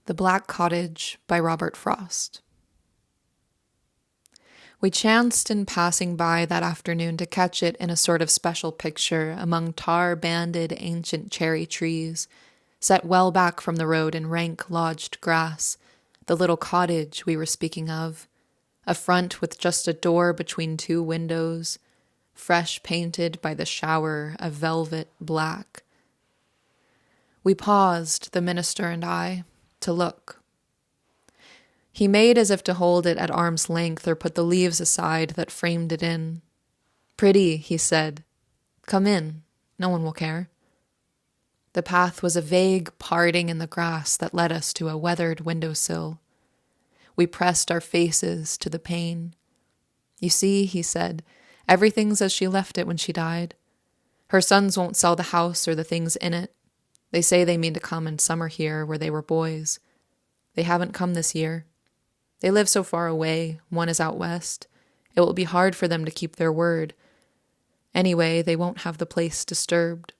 The Black Cottage by Robert Frost. We chanced in passing by that afternoon to catch it in a sort of special picture among tar-banded ancient cherry trees, set well back from the road in rank lodged grass, the little cottage we were speaking of, a front with just a door between two windows, fresh painted by the shower of velvet black. We paused, the minister and I, to look. He made as if to hold it at arm's length or put the leaves aside that framed it in. "Pretty," he said. "Come in. No one will care." The path was a vague parting in the grass that led us to a weathered windowsill. We pressed our faces to the pane. "You see," he said, "everything's as she left it when she died. Her sons won't sell the house or the things in it. They say they mean to come in summer here where they were boys. They haven't come this year. They live so far away. One is out west. It will be hard for them to keep their word. Anyway, they won't have the place disturbed."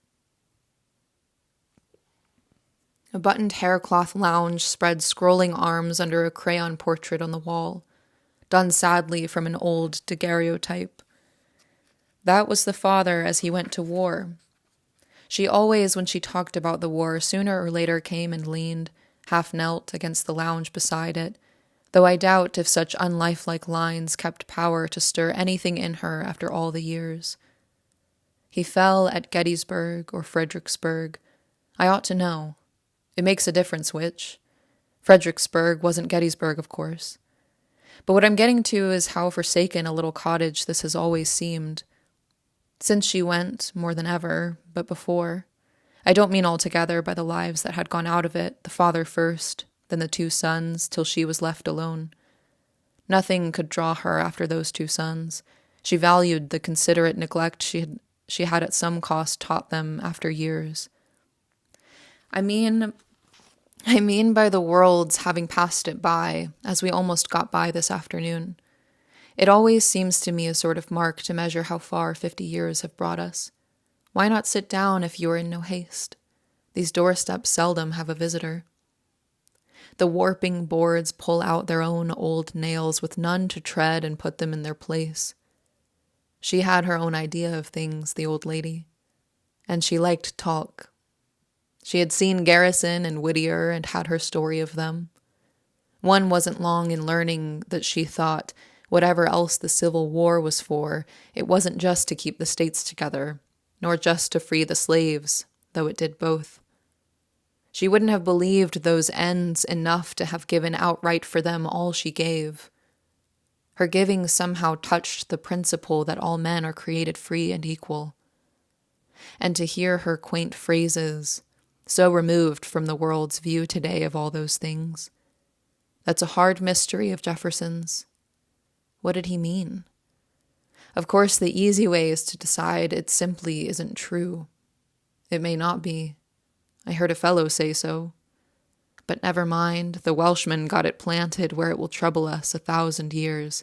A buttoned haircloth lounge spread scrolling arms under a crayon portrait on the wall, done sadly from an old daguerreotype. That was the father as he went to war. She always, when she talked about the war, sooner or later came and leaned, half knelt, against the lounge beside it, though I doubt if such unlifelike lines kept power to stir anything in her after all the years. He fell at Gettysburg or Fredericksburg. I ought to know. It makes a difference which. Fredericksburg wasn't Gettysburg, of course. But what I'm getting to is how forsaken a little cottage this has always seemed. Since she went, more than ever, but before. I don't mean altogether by the lives that had gone out of it, the father first, then the two sons, till she was left alone. Nothing could draw her after those two sons. She valued the considerate neglect she had at some cost taught them after years. I mean by the world's having passed it by, as we almost got by this afternoon. It always seems to me a sort of mark to measure how far 50 years have brought us. Why not sit down if you are in no haste? These doorsteps seldom have a visitor. The warping boards pull out their own old nails with none to tread and put them in their place. She had her own idea of things, the old lady, and she liked talk. She had seen Garrison and Whittier and had her story of them. One wasn't long in learning that she thought, whatever else the Civil War was for, it wasn't just to keep the states together, nor just to free the slaves, though it did both. She wouldn't have believed those ends enough to have given outright for them all she gave. Her giving somehow touched the principle that all men are created free and equal. And to hear her quaint phrases, so removed from the world's view today of all those things, that's a hard mystery of Jefferson's. What did he mean? Of course, the easy way is to decide it simply isn't true. It may not be. I heard a fellow say so. But never mind, the Welshman got it planted where it will trouble us 1,000 years.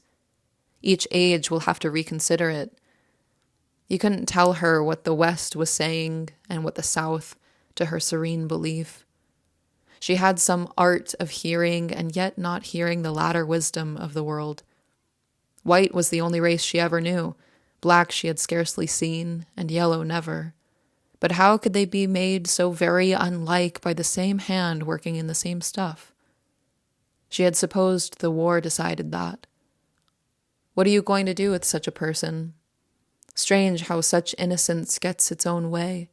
Each age will have to reconsider it. You couldn't tell her what the West was saying and what the South, to her serene belief. She had some art of hearing and yet not hearing the latter wisdom of the world. White was the only race she ever knew. Black she had scarcely seen, and yellow never. But how could they be made so very unlike by the same hand working in the same stuff? She had supposed the war decided that. What are you going to do with such a person? Strange how such innocence gets its own way.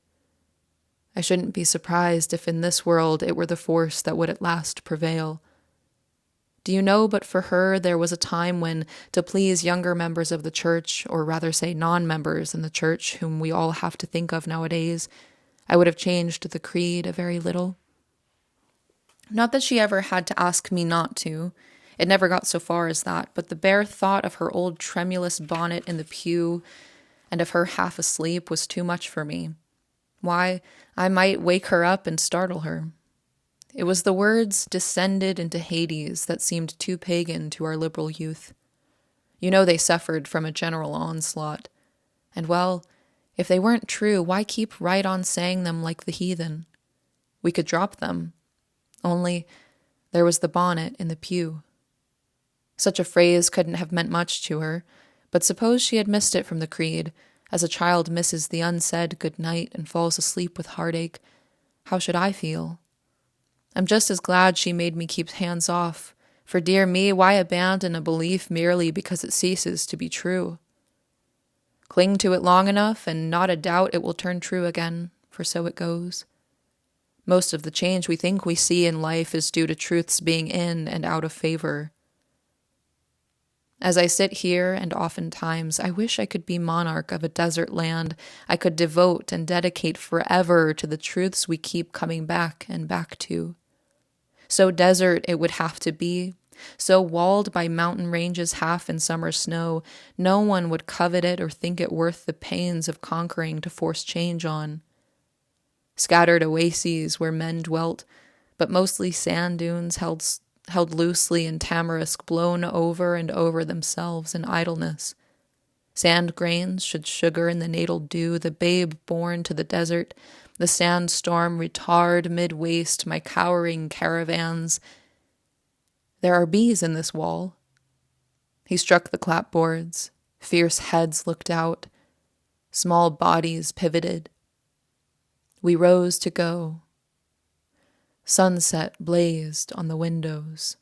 I shouldn't be surprised if in this world it were the force that would at last prevail. Do you know, but for her there was a time when, to please younger members of the church, or rather say non-members in the church whom we all have to think of nowadays, I would have changed the creed a very little. Not that she ever had to ask me not to. It never got so far as that, but the bare thought of her old tremulous bonnet in the pew and of her half asleep was too much for me. Why, I might wake her up and startle her. It was the words "descended into Hades" that seemed too pagan to our liberal youth. You know they suffered from a general onslaught. And well, if they weren't true, why keep right on saying them like the heathen? We could drop them. Only, There was the bonnet in the pew. Such a phrase couldn't have meant much to her, but suppose she had missed it from the creed, as a child misses the unsaid good night and falls asleep with heartache, how should I feel? I'm just as glad she made me keep hands off, for dear me, why abandon a belief merely because it ceases to be true? Cling to it long enough, and not a doubt it will turn true again, for so it goes. Most of the change we think we see in life is due to truths being in and out of favor. As I sit here, and oftentimes, I wish I could be monarch of a desert land I could devote and dedicate forever to the truths we keep coming back and back to. So desert it would have to be, so walled by mountain ranges half in summer snow, no one would covet it or think it worth the pains of conquering to force change on. Scattered oases where men dwelt, but mostly sand dunes held loosely in tamarisk blown over and over themselves in idleness. Sand grains should sugar in the natal dew the babe born to the desert, the sandstorm retard mid-waste my cowering caravans. There are bees in this wall. He struck the clapboards. Fierce heads looked out. Small bodies pivoted. We rose to go. Sunset blazed on the windows.